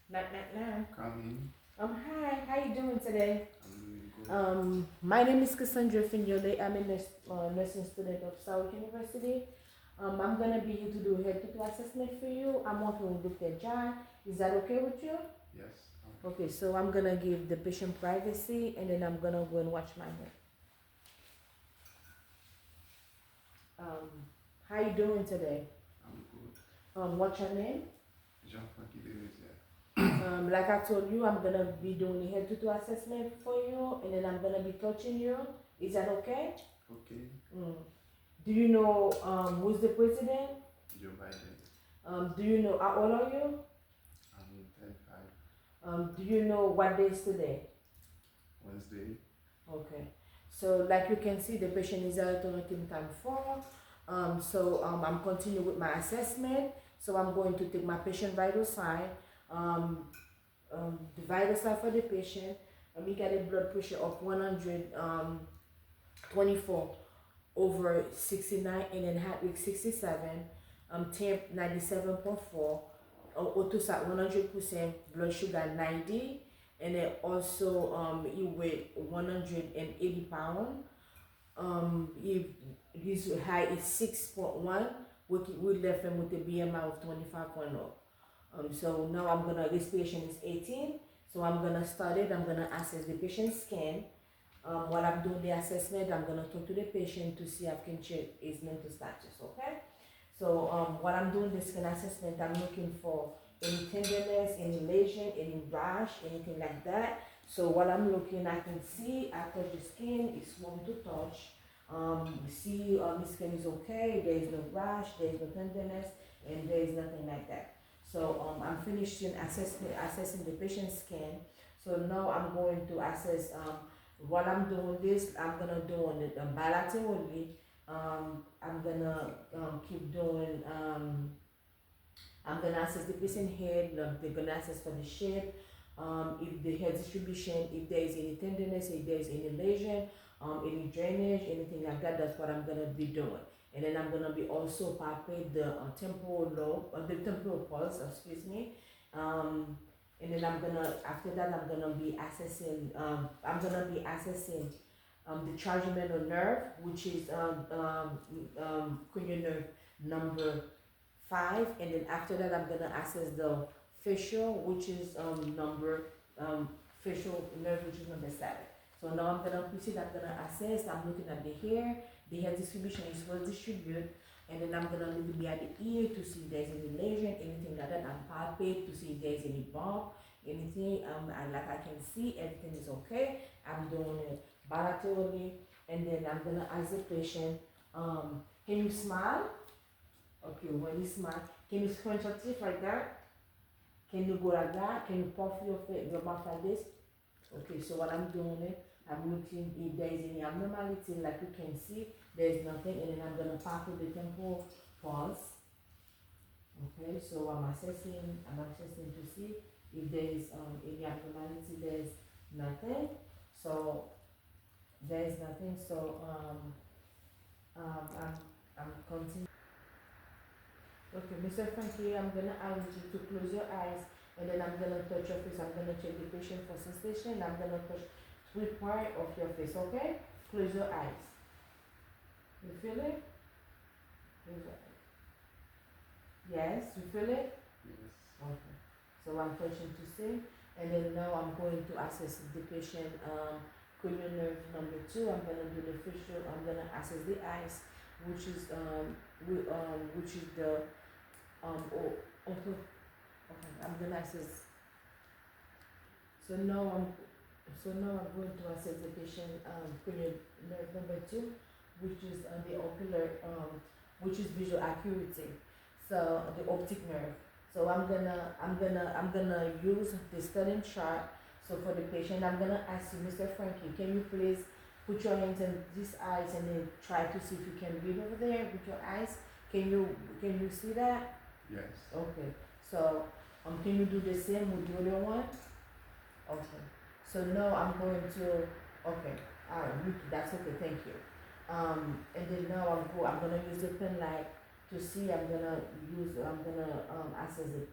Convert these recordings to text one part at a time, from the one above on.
Knock, knock, knock. Come in. Hi, how you doing today? I'm doing good. My name is Cassandra Fignole. I'm a nursing student of South University. I'm gonna be here to do a head to toe assessment for you. I'm working with Dr. John. Is that okay with you? Yes. Okay, so I'm gonna give the patient privacy and then I'm gonna go and watch my head. Um, how you doing today? I'm good. What's your name? Jean-Francois Desrosiers. Like I told you, I'm gonna be doing a head to toe assessment for you and then I'm gonna be touching you. Is that okay? Okay. Mm. Do you know who's the president? Joe Biden. Do you know how old are you? I'm 35. Do you know what day is today? Wednesday. Okay. So like you can see, the patient is at team time 4. I'm continuing with my assessment. So I'm going to take my patient vital sign, um, the vital sign for the patient. We got a blood pressure of 124 over 69 and then heart rate 67, temp 97.4, autosat 100%, blood sugar 90, and then also he weighed 180 pounds. His height is 6.1. We left him with a BMI of 25.0. So now this patient is 18. So I'm gonna start it. I'm gonna assess the patient's scan. While I'm doing the assessment, I'm gonna talk to the patient to see if I can check his mental status, okay? So while I'm doing the skin assessment, I'm looking for any tenderness, any lesion, any rash, anything like that. So while I'm looking, I can see, I touch the skin, it's warm to touch. See the skin is okay, there is no rash, there is no tenderness, and there is nothing like that. So I'm finishing assessing the patient's skin. So now I'm going to assess, while I'm doing this, I'm gonna do it bilaterally. I'm gonna keep doing, I'm gonna assess the patient head, they're gonna assess for the shape, if the hair distribution, if there is any tenderness, if there is any lesion, any drainage, anything like that, that's what I'm gonna be doing. And then I'm gonna be also palpate the temporal lobe, the temporal pulse, excuse me. And then after that, I'm gonna be assessing the trigeminal nerve, which is cranial nerve number 5, and then after that I'm gonna assess the facial, which is facial nerve, which is number 7. So now I'm gonna proceed. I'm gonna assess. I'm looking at the hair distribution is well distributed, and then I'm gonna look at the ear to see if there's any lesion, anything like that. I'm palpate to see if there's any bump, anything. Like I can see everything is okay. I'm doing it bilaterally, and then I'm gonna ask the patient, can you smile? Okay, when you smile, can you scrunch your teeth like that? Can you go like that? Can you puff your mouth like this? Okay, so what I'm doing it, I'm looking if there is any abnormality, like you can see, there is nothing, and then I'm gonna pop with the temporal pulse. Okay, so I'm assessing to see if there is any abnormality. There's nothing. So there is nothing. So I'm continuing. Okay, Mr. Frankie, I'm gonna ask you to close your eyes, and then I'm gonna touch your face. I'm gonna check the patient for sensation. I'm gonna touch 3 parts of your face, okay? Close your eyes. You feel it? Close your eyes. Yes, you feel it? Yes. Okay. So I'm touching to see, and then now I'm going to assess the patient cranial nerve number 2. I'm gonna do the facial. I'm gonna assess the eyes, which is which is the okay. Okay, I'm gonna assess. So now I'm going to assess the patient cranial nerve number 2, which is the ocular which is visual acuity. So the optic nerve. So I'm gonna use the studying chart. So for the patient, I'm gonna ask you, Mr. Frankie, can you please put your hands in these eyes and then try to see if you can read over there with your eyes? Can you see that? Yes. Okay. So can you do the same with the other one? Okay. So now I'm going to, okay. That's okay. Thank you. And then now I'm gonna use the pen light to see. I'm gonna assess it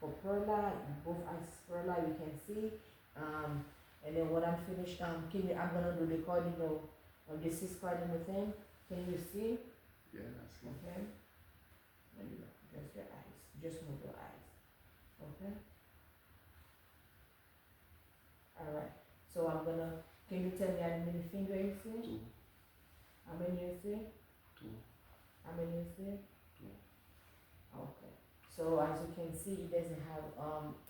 for Perla, both eyes Perla, you can see. And then when I'm finished, I'm gonna do the cardinal, the 6 cardinal thing. Can you see? Yeah, I see. Okay. Let me look. Just your eyes. Just move your eyes. Okay. All right. So I'm gonna. Can you tell me how many fingers you see? 2, How many you see? 2, How many you see? 2. Okay. So as you can see, it doesn't have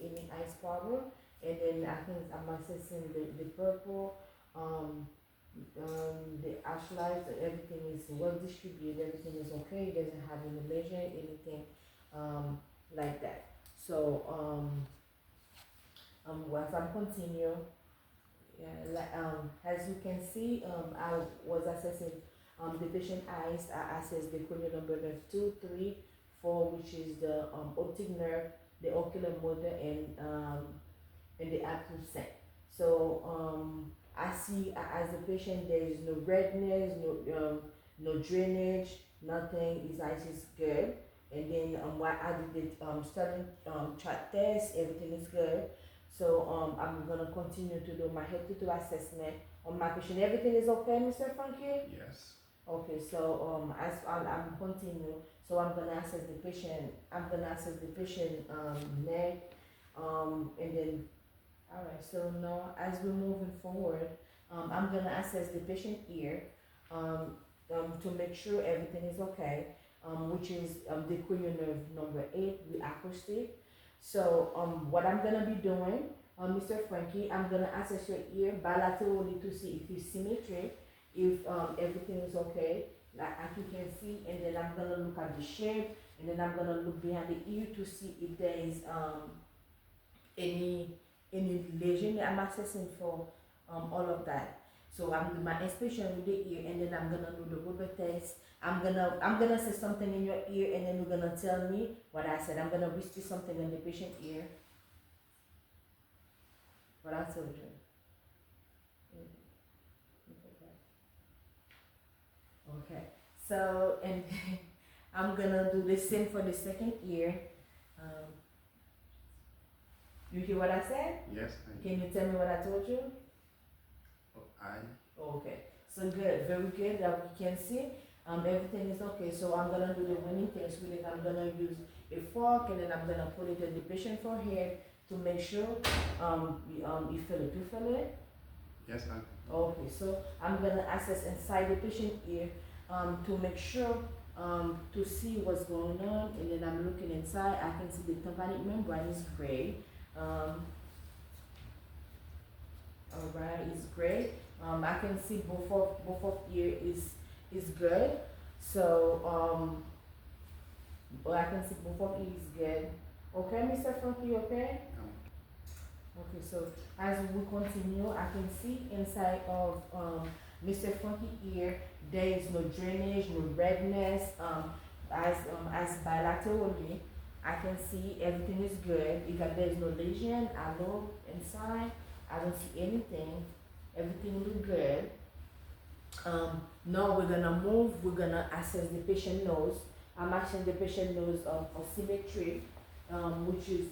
any ice powder, and then I think I'm accessing the purple, the ash light, everything is well distributed, everything is okay. It doesn't have any lesion, anything like that. So once I'm continue, yeah, as you can see, I was assessing the patient eyes. I assessed the corneal number of 2, 3, 4, which is the optic nerve, the ocular motor, and the occlusal. So I see as a patient there is no redness, no drainage, nothing. His eyes is good. And then while I did the study chart test, everything is good. So I'm gonna continue to do my head to toe assessment on my patient. Everything is okay, Mr. Frankie? Yes. Okay, so as I'm continue, so I'm gonna assess the patient. I'm gonna assess the patient neck, and then all right. So now as we're moving forward, I'm gonna assess the patient ear, to make sure everything is okay. Which is the cranial nerve number 8, the acoustic. So what I'm gonna be doing, Mr. Frankie, I'm gonna assess your ear bilaterally to see if it's symmetric, if everything is okay, like you can see, and then I'm gonna look at the shape, and then I'm gonna look behind the ear to see if there is any lesion. I'm assessing for all of that. So I'm doing my inspection with the ear, and then I'm gonna do the rubber test. I'm gonna say something in your ear, and then you're gonna tell me what I said. I'm gonna whisper something in the patient ear. What I told you. Okay. So and I'm gonna do the same for the second ear. You hear what I said? Yes, I Can you tell me what I told you? I. Okay. So good, very good. That we can see. Everything is okay. So I'm gonna do the winning test with it. I'm gonna use a fork, and then I'm gonna put it in the patient forehead to make sure you feel it. You feel it? Yes, I. Okay. So I'm gonna assess inside the patient ear to make sure to see what's going on, and then I'm looking inside. I can see the tympanic membrane is gray. Alright, it's gray. I can see both of ear is good. So well, I can see both of ear is good. Okay, Mr. Frankie, okay? Okay, so as we continue, I can see inside of Mr. Frankie ear there is no drainage, no redness. As bilaterally, I can see everything is good. If there is no lesion, I look inside. I don't see anything. Everything look good. Now we're gonna move. We're gonna assess the patient nose. I'm assessing the patient nose for symmetry, which is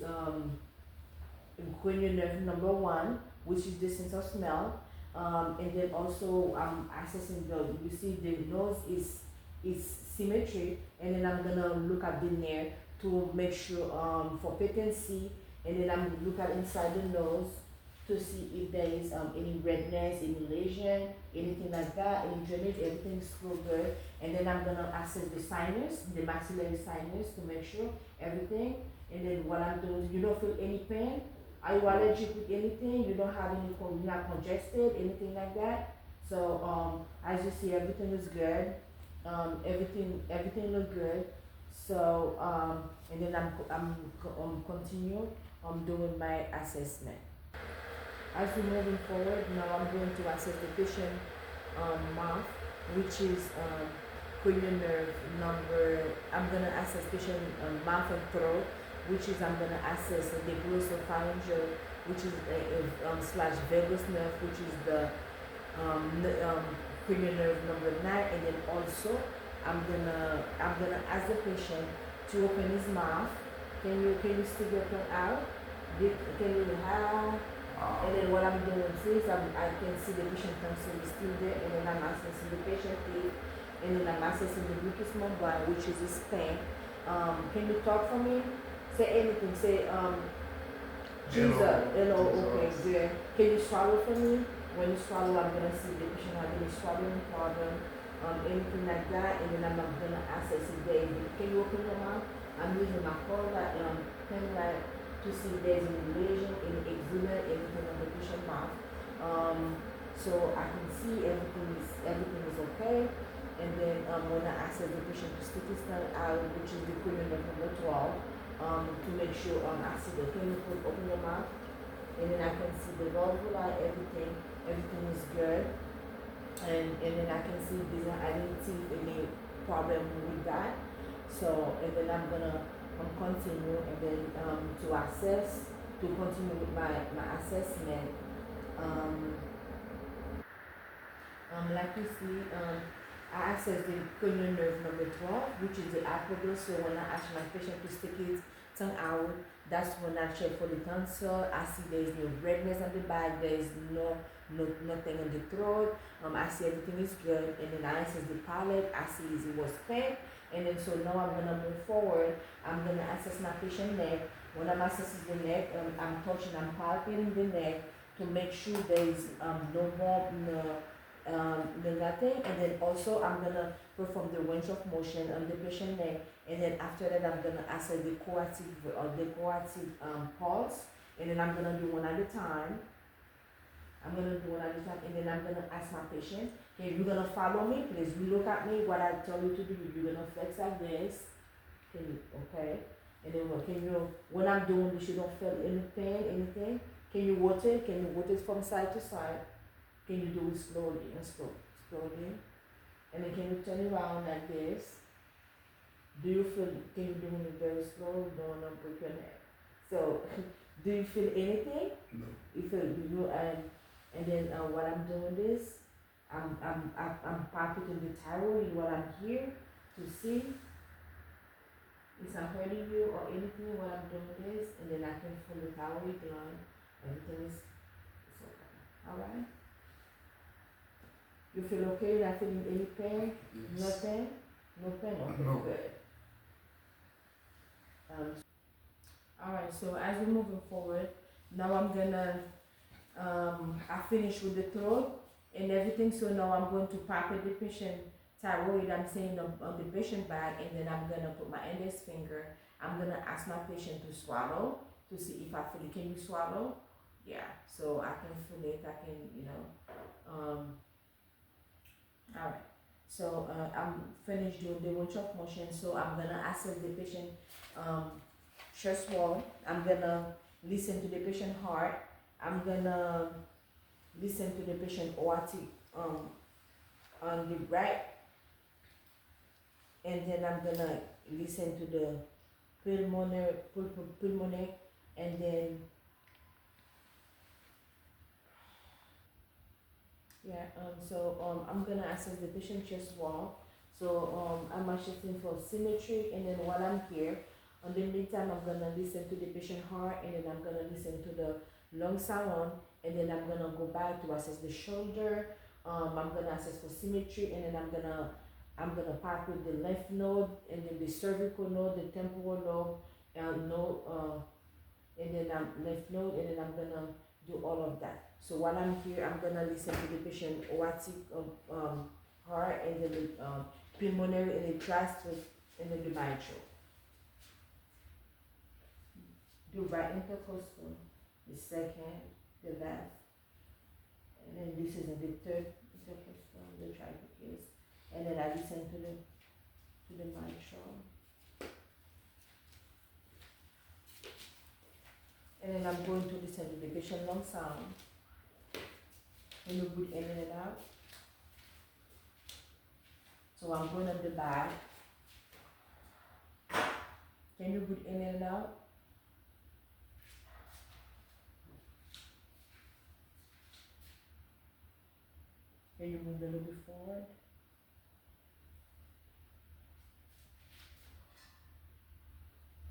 cranial nerve number 1, which is the sense of smell. And then also I'm assessing you see the nose is symmetry, and then I'm gonna look at the nerve to make sure for patency, and then I'm look at inside the nose to see if there is any redness, any lesion, anything like that, any drainage, everything's still good. And then I'm gonna assess the sinus, the maxillary sinus, to make sure everything. And then what I'm doing, you don't feel any pain. Are you allergic with anything? You don't have any, you're not congested, anything like that. So as you see, everything is good. Everything look good. So and then I'm continue doing my assessment. As we're moving forward, now I'm going to assess the patient mouth, which is cranial nerve number. I'm gonna assess patient mouth and throat, which is I'm gonna assess the glossopharyngeal, which is slash vagus nerve, which is the cranial nerve number 9, and then also I'm gonna ask the patient to open his mouth, Can you stick your tongue out? Can you have? And then what I'm doing is I can see the patient console is still there, and then I'm accessing the patient teeth, and then I'm accessing the glucose membrane, which is his pen. Can you talk for me? Say anything. Say Jesus. Hello. Okay. Jesus. Good. Can you swallow for me? When you swallow, I'm gonna see the patient have any swallowing problem, anything like that, and then I'm gonna access if there is. Can you open your mouth? I'm using my collar pen light to see if there's any lesion, any eczema, anything on the patient mouth. So I can see everything is okay. And then when I access the patient to stick his tongue out, which is the cranial nerve number 12, to make sure I see the can you open your mouth, and then I can see the valvula, everything is good. And then I can see if there's any problem with that. So and then I'm gonna continue, and then to continue with my assessment. Like you see, I access the cranial nerve number 12, which is the upper. So when I ask my patient to stick his tongue out, that's when I check for the tonsil. I see there's no redness on the back, there's nothing in the throat. I see everything is good, and then I access the palate. I see it was pink, and then so now I'm gonna move forward. I'm gonna assess my patient neck. When I'm assessing the neck, I'm palpating the neck to make sure there is no more nothing, and then also I'm gonna perform the range of motion on the patient neck, and then after that I'm gonna assess the coactive pulse, and then I'm gonna do one at a time. And then I'm gonna ask my patient, okay, you're gonna follow me, please. You look at me, what I tell you to do, you're gonna flex like this. Okay? And then when I'm doing this, you don't feel any pain, anything. Can you rotate? Can you rotate from side to side? Can you do it slowly and slowly? And then can you turn around like this? Can you do it very slow? Don't break your neck. So, do you feel anything? No. You feel, and then what I'm doing is, I'm palpating the thyroid while I'm here to see if I'm hurting you or anything while I'm doing this, and then I can feel the thyroid gland. Everything is okay. Alright? You feel okay? You're not feeling any pain? Yes. Nothing? No pain? Okay, No. good. Alright, so as we're moving forward, now I'm gonna, I finished with the throat and everything, so now I'm going to palpate the patient thyroid, I'm saying on the patient back, and then I'm gonna put my index finger, I'm gonna ask my patient to swallow, to see if I feel it. Can you swallow? Yeah, so I can feel it, I can, alright. So I'm finished doing the range of motion, so I'm gonna assess the patient chest wall. I'm gonna listen to the patient heart. I'm gonna listen to the patient aortic on the right, and then I'm gonna listen to the pulmonary, and then I'm gonna assess the patient chest wall. So I'm assessing for symmetry, and then while I'm here, on the meantime, I'm gonna listen to the patient heart, and then I'm gonna listen to the lung sound, and then I'm gonna go back to assess the shoulder. I'm gonna assess for symmetry, and then I'm gonna palpate the lymph node, and then the cervical node, the temporal node, and then lymph node, and then I'm gonna do all of that. So while I'm here, I'm gonna listen to the patient aortic heart, and then the pulmonary, and the tricuspid, and then the mitral. The right intercostal, the second, the left, and then this is the third intercostal, the tricus, and then I listen to the mitral, and then I'm going to listen to the patient lung sound, and you breathe in and out. So I'm going on the back. Can you breathe in and out? Can you move a little bit forward?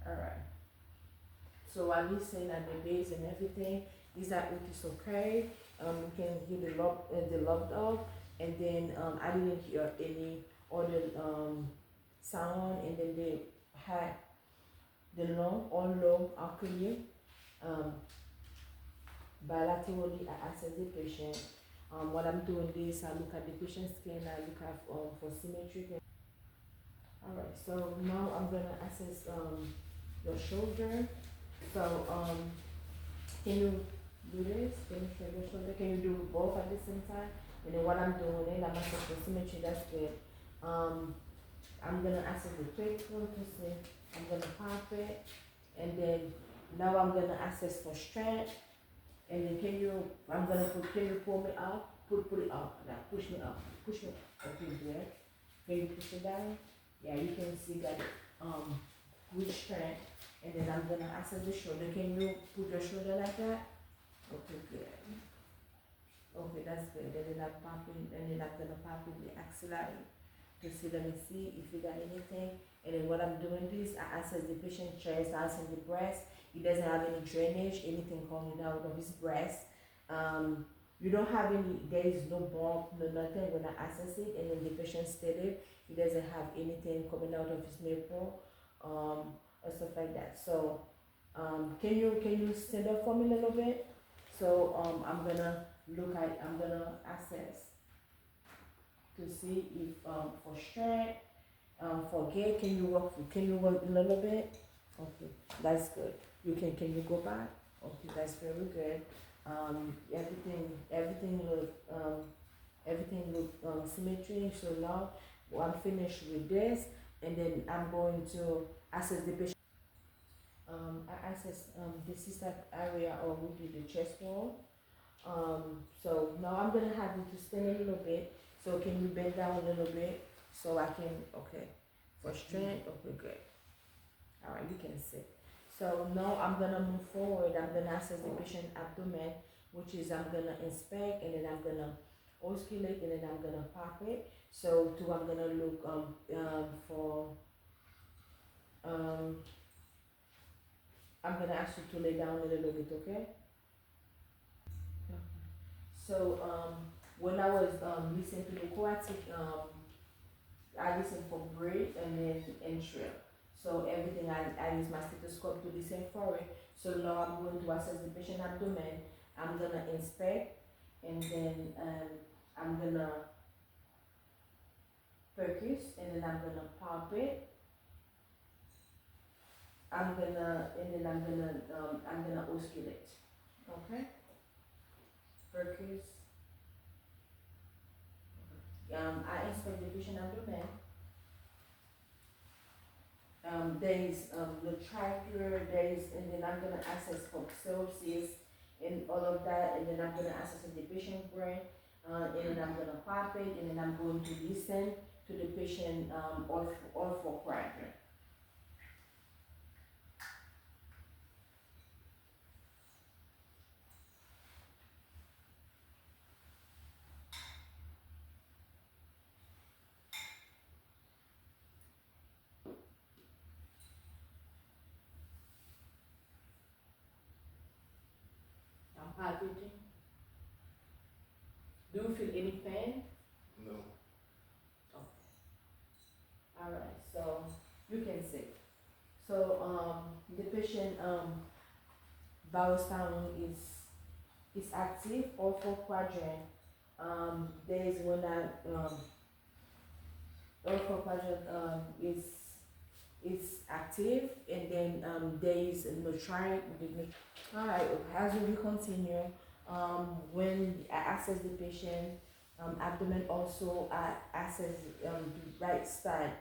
Alright. So I listen at the base and everything. Is that it is okay? We can hear the love dog, and then I didn't hear any other sound, and then they had the lung all low alkaline. Um, Bilaterally, I assess the patient. What I'm doing is I look at the patient scan, I look at for symmetry. Alright, so now I'm gonna assess your shoulder. So can you do this? Can you show your shoulder? Can you do both at the same time? And then what I'm doing is I'm assessing for symmetry. That's good. I'm gonna assess the critical to see. I'm gonna pop it, and then now I'm gonna assess for strength. And then can you pull me up? Put it up. Now push me up. Push me up. Okay, good. Can you push it down? Yeah, you can see that good strength. And then I'm gonna access the shoulder. Can you put your shoulder like that? Okay, good. Okay, that's good. And then I'm popping, and then I'm gonna pop with the axillary to see, let me see if you got anything. And then what I'm doing is I access the patient chest, I access the breast. He doesn't have any drainage, anything coming out of his breast. You don't have any, there is no bump, no nothing when I access it, and then the patient stated he doesn't have anything coming out of his nipple, or stuff like that. So, can you stand up for me a little bit? So, I'm gonna assess to see if, for strength, for gait, can you work a little bit? Okay, that's good. Can you go back? Okay, that's very good. Everything look symmetry. So now I'm finished with this, and then I'm going to assess the patient. I assess this is that area, or would be the chest wall. So now I'm gonna have you to stand a little bit. So can you bend down a little bit so I can, okay, for strength, okay, good. All right, you can sit. So now I'm gonna move forward. I'm gonna assess the patient abdomen, which is I'm gonna inspect, and then I'm gonna osculate, and then I'm gonna pop it. So I'm gonna look for I'm gonna ask you to lay down a little bit, okay? So when I was listening to the coatic, I listened for breath and then entrail. So everything I use my stethoscope to listen for it. So now I'm going to assess the patient abdomen. I'm gonna inspect, and then I'm gonna focus, and then I'm gonna pop it. I'm gonna osculate. Okay? Focus. I inspect the patient abdomen. There is the trachea, and then I'm gonna access for psoas and all of that, and then I'm gonna access the patient brain, and then I'm gonna pop it, and then I'm going to listen to the patient all for quadrant. I'm palpating. Do you feel any pain? No. Alright, so you can sit. So the patient bowel sound is active, all four quadrant. There is one that all four quadrant is active, and then there is no try. Alright, as we continue, when I access the patient abdomen, also I access the right side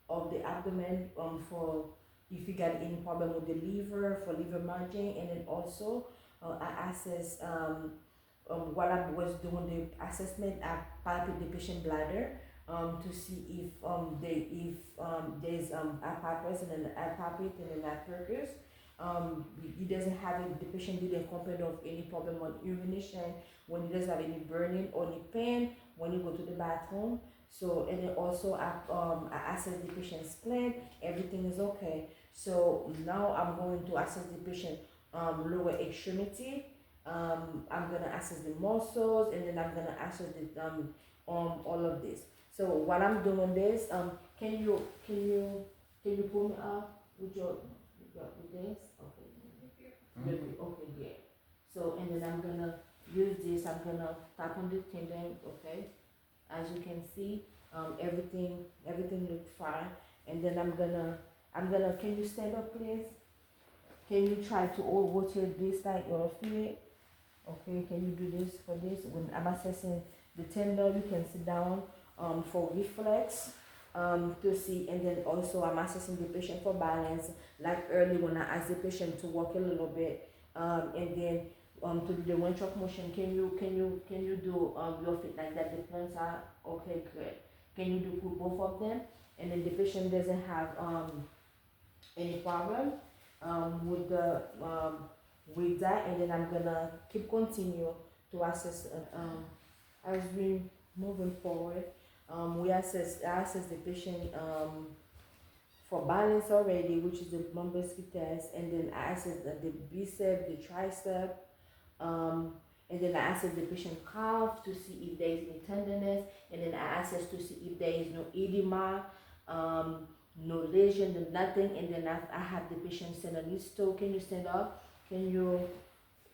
of the abdomen for if you got any problem with the liver, for liver margin, and then also I assess while I was doing the assessment, I palpate the patient bladder to see if there's a purpose, and then I palpate, and then I percus. He doesn't have it, the patient didn't complain of any problem on urination, when he doesn't have any burning or any pain when you go to the bathroom. So, and then also I assess the patient's spleen, everything is okay. So now I'm going to assess the patient lower extremity. I'm gonna assess the muscles, and then I'm gonna assess the all of this. So while I'm doing this, can you pull me up with your with this? Okay. Good. Okay, yeah. So and then I'm gonna use this. I'm gonna tap on the tendon. Okay. As you can see, everything looks fine. And then I'm gonna. Can you stand up, please? Can you try to rotate this like your feet? Okay, can you do this for this? When I'm assessing the tendon, you can sit down for reflex to see, and then also I'm assessing the patient for balance. Like early when I asked the patient to walk a little bit, and then to do the range of motion. Can you do your feet like that? The plants are okay, good. Can you do put both of them? And then the patient doesn't have any problem with the with that, and then I'm gonna keep continue to assess as we moving forward. I assess the patient for balance already, which is the Montesquieu test, and then I assess the bicep, the tricep, and then I assess the patient calf to see if there is any tenderness, and then I assess to see if there is no edema, no lesion, no nothing, and then I have the patient stand on his toe. Can you stand up? Can you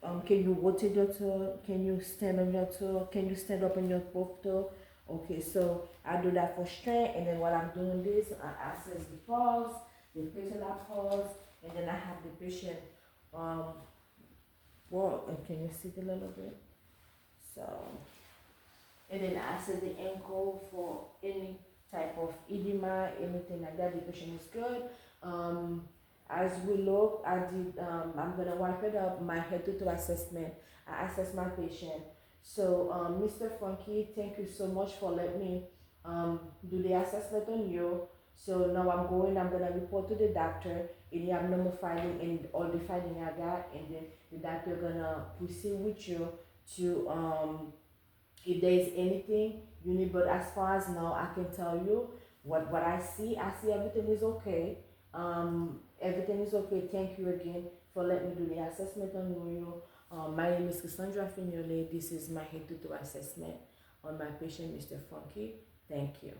rotate your toe? Can you stand on your toe? Can you stand up on your both toe? Okay, so I do that for strength, and then while I'm doing this, I assess the pulse, the patellar pulse, and then I have the patient walk. And can you sit a little bit? So, and then I assess the ankle for any type of edema, anything like that. The patient is good. As we look, I'm gonna wipe it up, my head to toe assessment. I assess my patient. So, Mr. Funky, thank you so much for letting me do the assessment on you. So now I'm gonna report to the doctor any abnormal finding and all the finding I got, and then the doctor gonna proceed with you to if there is anything you need. But as far as now, I can tell you what I see. I see everything is okay. Everything is okay. Thank you again for letting me do the assessment on you. My name is Cassandra Fignole. This is my head to toe assessment on my patient, Mr. Funky. Thank you.